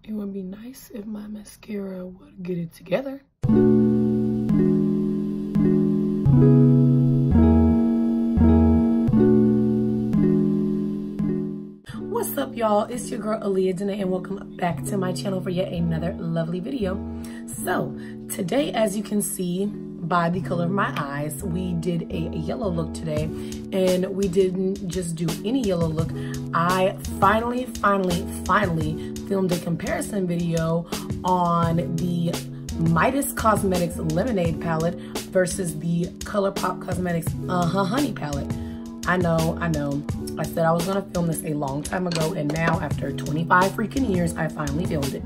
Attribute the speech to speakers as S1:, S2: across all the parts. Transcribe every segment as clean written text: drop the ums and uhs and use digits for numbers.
S1: It would be nice if my mascara would get it together. What's up, y'all? It's your girl Aaliyah Danae, and welcome back to my channel for yet another lovely video. So today, as you can see by the color of my eyes, we did a yellow look today, and we didn't just do any yellow look. I finally filmed a comparison video on the Midas Cosmetics Lemonade palette versus the Colourpop Cosmetics Uh-Huh Honey palette. I know. I said I was gonna film this a long time ago, and now after 25 freaking years, I finally filmed it.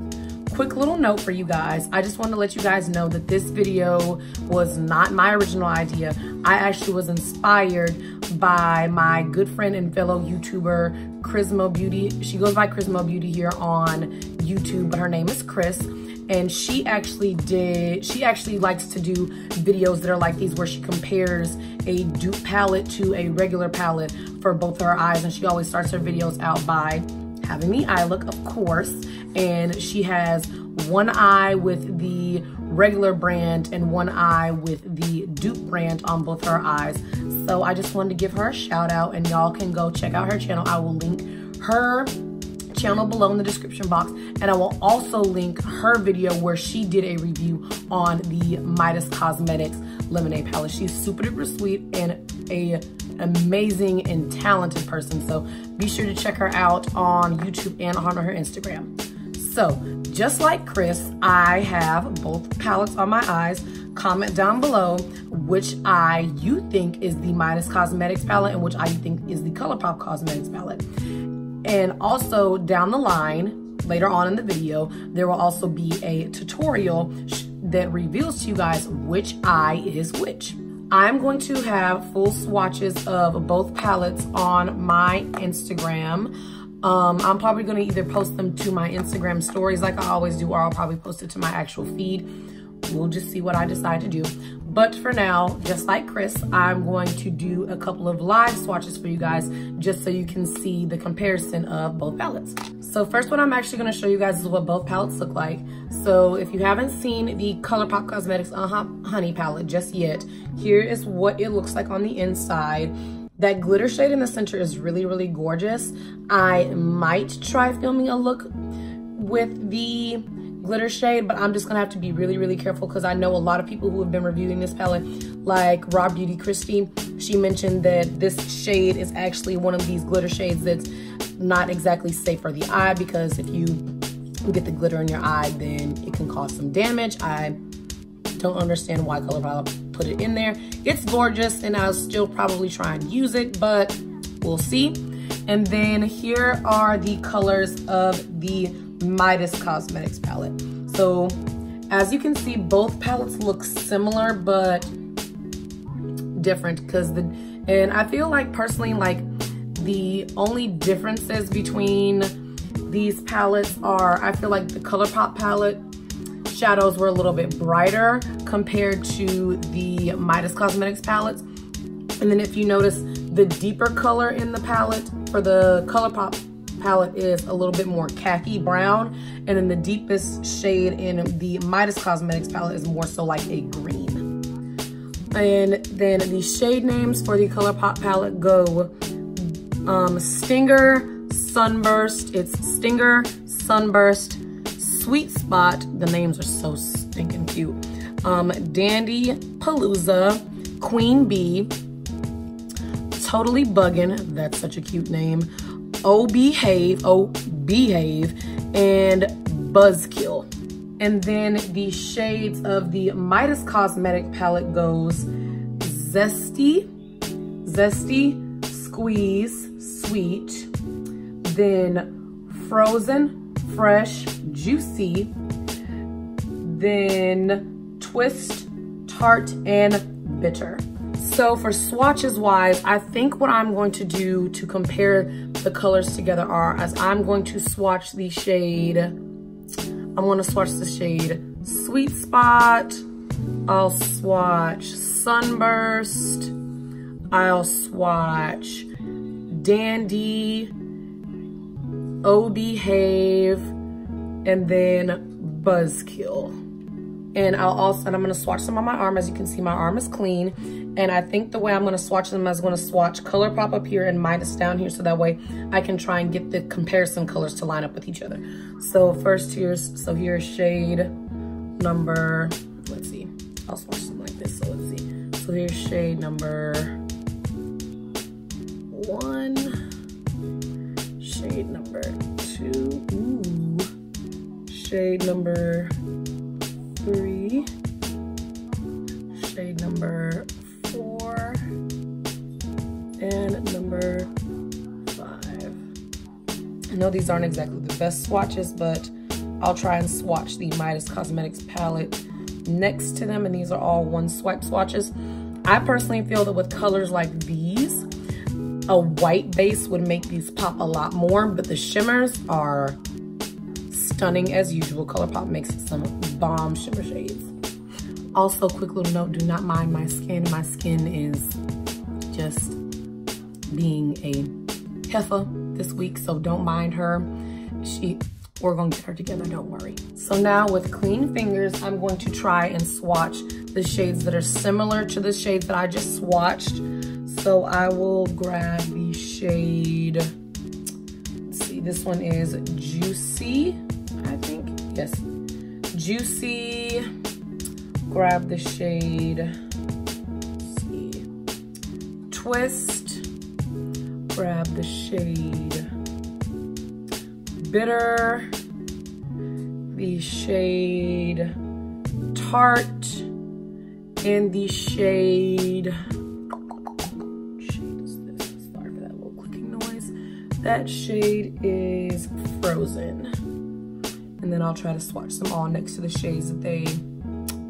S1: Quick little note for you guys. I just want to let you guys know that this video was not my original idea. I actually was inspired by my good friend and fellow YouTuber, Chrismo Beauty. She goes by Chrismo Beauty here on YouTube, but her name is Chris. And she actually likes to do videos that are like these, where she compares a dupe palette to a regular palette for both her eyes. And she always starts her videos out by having the eye look, of course. And she has one eye with the regular brand and one eye with the dupe brand on both her eyes. So I just wanted to give her a shout out, and y'all can go check out her channel. I will link her channel below in the description box, and I will also link her video where she did a review on the Midas Cosmetics Lemonade palette. She's super duper sweet and an amazing and talented person, so be sure to check her out on YouTube and on her Instagram. So just like Chris, I have both palettes on my eyes. Comment down below which eye you think is the Midas Cosmetics palette and which eye you think is the Colourpop Cosmetics palette. And also down the line, later on in the video, there will also be a tutorial that reveals to you guys which eye is which. I'm going to have full swatches of both palettes on my Instagram. I'm probably going to either post them to my Instagram stories like I always do, or I'll probably post it to my actual feed. We'll just see what I decide to do. But for now, just like Chris, I'm going to do a couple of live swatches for you guys, just so you can see the comparison of both palettes. So first, what I'm actually going to show you guys is what both palettes look like. So if you haven't seen the Colourpop Cosmetics Uh-Huh Honey palette just yet, here is what it looks like on the inside. That glitter shade in the center is really gorgeous. I might try filming a look with the glitter shade, but I'm just gonna have to be really careful, because I know a lot of people who have been reviewing this palette, like Raw Beauty Christy. She mentioned that this shade is actually one of these glitter shades that's not exactly safe for the eye, because if you get the glitter in your eye, then it can cause some damage. I don't understand why Colourpop put it in there. It's gorgeous, and I'll still probably try and use it, but we'll see. And then here are the colors of the Midas Cosmetics palette. So as you can see, both palettes look similar but different, and I feel like personally, like the only differences between these palettes are, I feel like the Colourpop palette shadows were a little bit brighter compared to the Midas Cosmetics palettes. And then if you notice, the deeper color in the palette for the Colourpop palette is a little bit more khaki brown, and then the deepest shade in the Midas Cosmetics palette is more so like a green. And then the shade names for the Colourpop palette go Stinger, Sunburst. It's Stinger, Sunburst, Sweet Spot. The names are so stinking cute. Dandy Palooza, Queen Bee, Totally Buggin'. That's such a cute name. Oh Behave, and Buzzkill. And then the shades of the Midas Cosmetic palette goes Zesty, Squeeze, Sweet, then Frozen, Fresh, Juicy, then Twist, Tart, and Bitter. So for swatches wise, I think what I'm going to do to compare the colors together are, as I'm going to swatch the shade, I'm going to swatch the shade Sweet Spot, I'll swatch Sunburst, I'll swatch Dandy, Oh Behave, and then Buzzkill. And I'm gonna swatch some on my arm. As you can see, my arm is clean. And I think the way I'm gonna swatch them is I'm gonna swatch Colourpop up here and Midas down here, so that way I can try and get the comparison colors to line up with each other. So first here's shade number, let's see, I'll swatch something like this, so let's see. So here's shade number 1, shade number 2, ooh, shade number 3, shade number 4, and number 5. I know these aren't exactly the best swatches, but I'll try and swatch the Midas Cosmetics palette next to them, and these are all one swipe swatches. I personally feel that with colors like these, a white base would make these pop a lot more, but the shimmers are stunning as usual. Colourpop makes some bomb shimmer shades. Also, quick little note, do not mind my skin. My skin is just being a heifer this week, so don't mind her. We're going to get her together, don't worry. So now with clean fingers, I'm going to try and swatch the shades that are similar to the shades that I just swatched. So I will grab the shade, let's see, this one is Juicy, I think, yes. Juicy, grab the shade, let's see, Twist, grab the shade Bitter, the shade Tart, and the shade is this? Sorry for that little clicking noise. That shade is Frozen. And then I'll try to swatch them all next to the shades that they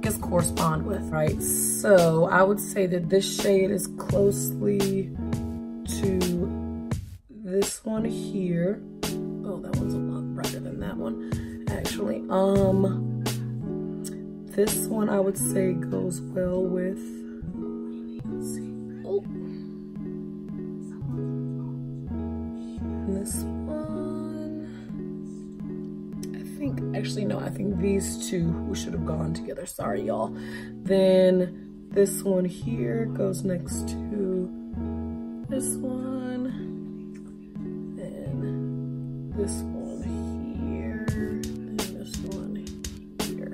S1: just correspond with, right? So I would say that this shade is closely to this one here. Oh, that one's a lot brighter than that one, actually. This one I would say goes well with, let's see, oh, this one, I think, actually no, I think these two should have gone together, sorry y'all. Then this one here goes next to this one, and this one here, and this one here.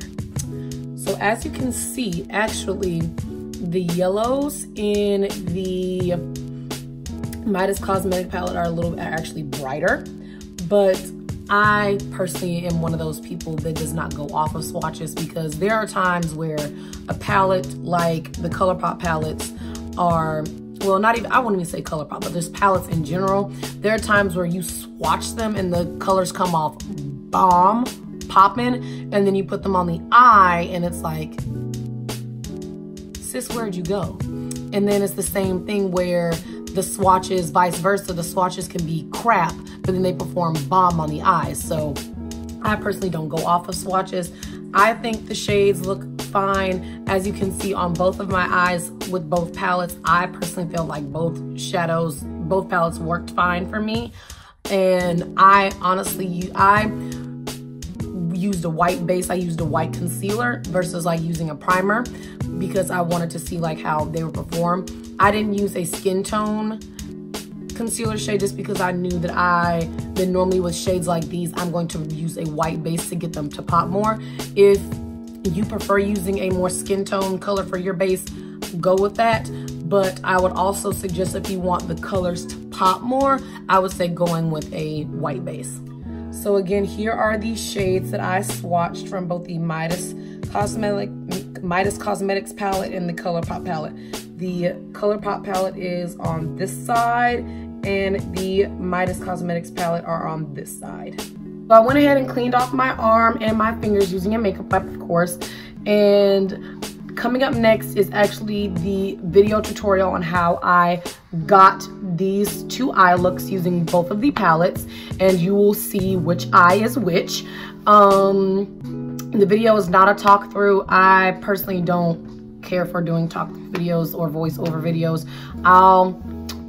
S1: So as you can see, actually, the yellows in the Midas Cosmetic palette are actually brighter, but I personally am one of those people that does not go off of swatches, because there are times where a palette like the Colourpop palettes are, well, not even, I wouldn't even say Colourpop, but there's palettes in general. There are times where you swatch them and the colors come off bomb, popping, and then you put them on the eye and it's like, sis, where'd you go? And then it's the same thing where the swatches, vice versa, the swatches can be crap, but then they perform bomb on the eyes. So I personally don't go off of swatches. I think the shades look fine. As you can see on both of my eyes with both palettes, I personally feel like both palettes worked fine for me. And I honestly, I used a white base. I used a white concealer versus like using a primer, because I wanted to see like how they would perform. I didn't use a skin tone concealer shade just because I knew that normally with shades like these, I'm going to use a white base to get them to pop more. If you prefer using a more skin tone color for your base, go with that. But I would also suggest, if you want the colors to pop more, I would say going with a white base. So again, here are the shades that I swatched from both the Midas Cosmetics palette and the Colourpop palette. The Colourpop palette is on this side, and the Midas Cosmetics palette are on this side. So I went ahead and cleaned off my arm and my fingers using a makeup wipe, of course. And coming up next is actually the video tutorial on how I got these two eye looks using both of the palettes, and you will see which eye is which. The video is not a talk through. I personally don't care for doing talk videos or voiceover videos. I'll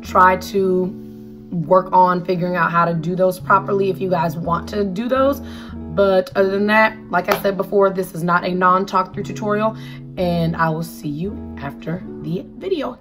S1: try to work on figuring out how to do those properly if you guys want to do those, But other than that, like I said before, this is not a non-talk through tutorial, and I will see you after the video.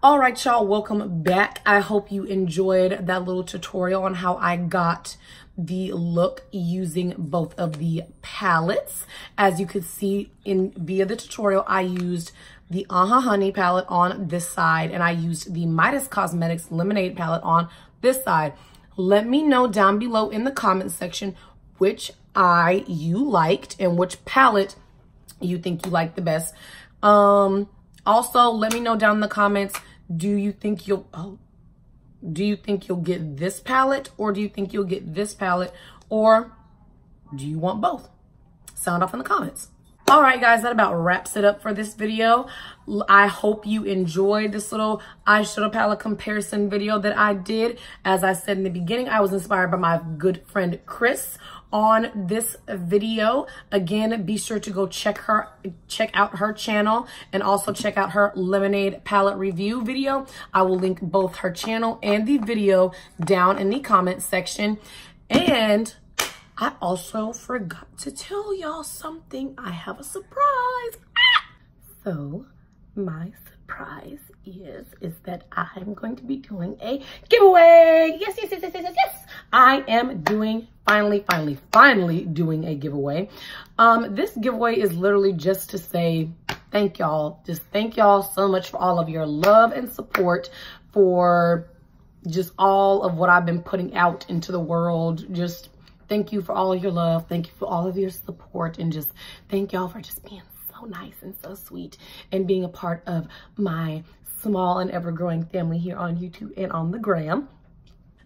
S1: All right, y'all, welcome back. I hope you enjoyed that little tutorial on how I got the look using both of the palettes. As you could see via the tutorial, I used the Uh-Huh Honey palette on this side, and I used the Midas Cosmetics Lemonade palette on this side. Let me know down below in the comment section which eye you liked and which palette you think you liked the best. Also, let me know down in the comments, do you think you'll, Do you think you'll get this palette, or do you think you'll get this palette, or do you want both? Sound off in the comments. All right, guys, that about wraps it up for this video. I hope you enjoyed this little eyeshadow palette comparison video that I did. As I said in the beginning, I was inspired by my good friend Chris on this video. Again, be sure to go check out her channel, and also check out her Lemonade palette review video. I will link both her channel and the video down in the comment section. And I also forgot to tell y'all something. I have a surprise. So my surprise is that I'm going to be doing a giveaway. Yes. I am doing, finally doing a giveaway. This giveaway is literally just to say thank y'all. Just thank y'all so much for all of your love and support, for just all of what I've been putting out into the world. Just thank you for all of your love. Thank you for all of your support, and just thank y'all for just being so nice and so sweet and being a part of my small and ever-growing family here on YouTube and on the gram.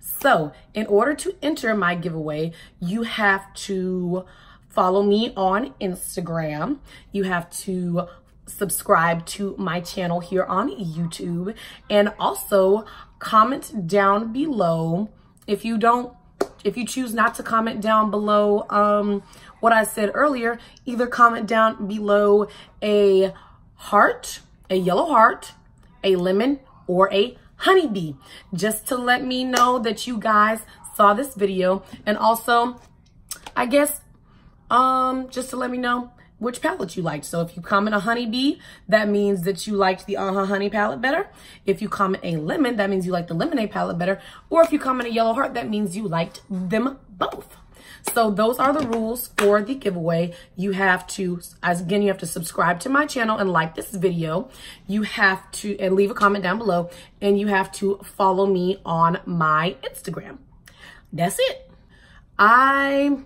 S1: So in order to enter my giveaway, you have to follow me on Instagram. You have to subscribe to my channel here on YouTube, and also comment down below. If you choose not to comment down below what I said earlier, either comment down below a heart, a yellow heart, a lemon, or a honeybee, just to let me know that you guys saw this video. And also, I guess, just to let me know which palette you liked. So if you comment a honeybee, that means that you liked the Uh-Huh Honey palette better. If you comment a lemon, that means you like the Lemonade palette better. Or if you comment a yellow heart, that means you liked them both. So those are the rules for the giveaway. You have to, again, you have to subscribe to my channel and like this video. You have to, and leave a comment down below, and you have to follow me on my Instagram. That's it. I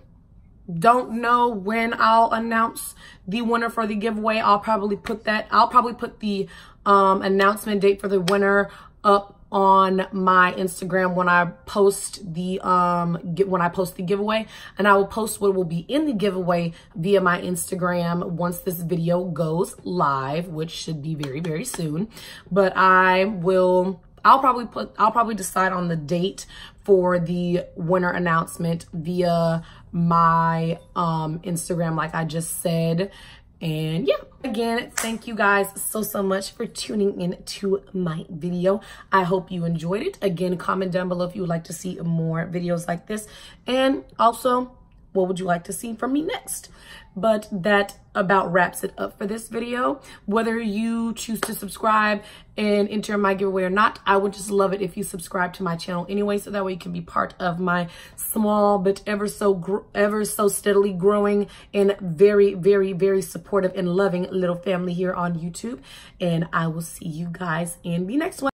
S1: don't know when I'll announce the winner for the giveaway. I'll probably put the announcement date for the winner up on my Instagram when I post the giveaway, and I will post what will be in the giveaway via my Instagram once this video goes live, which should be very, very soon. But I'll probably decide on the date for the winner announcement via my Instagram, like I just said. And yeah, again, thank you guys so much for tuning in to my video. I hope you enjoyed it. Again, comment down below if you would like to see more videos like this, and also what would you like to see from me next. But that about wraps it up for this video. Whether you choose to subscribe and enter my giveaway or not, I would just love it if you subscribe to my channel anyway, so that way you can be part of my small but ever so steadily growing and very, very, very supportive and loving little family here on YouTube. And I will see you guys in the next one.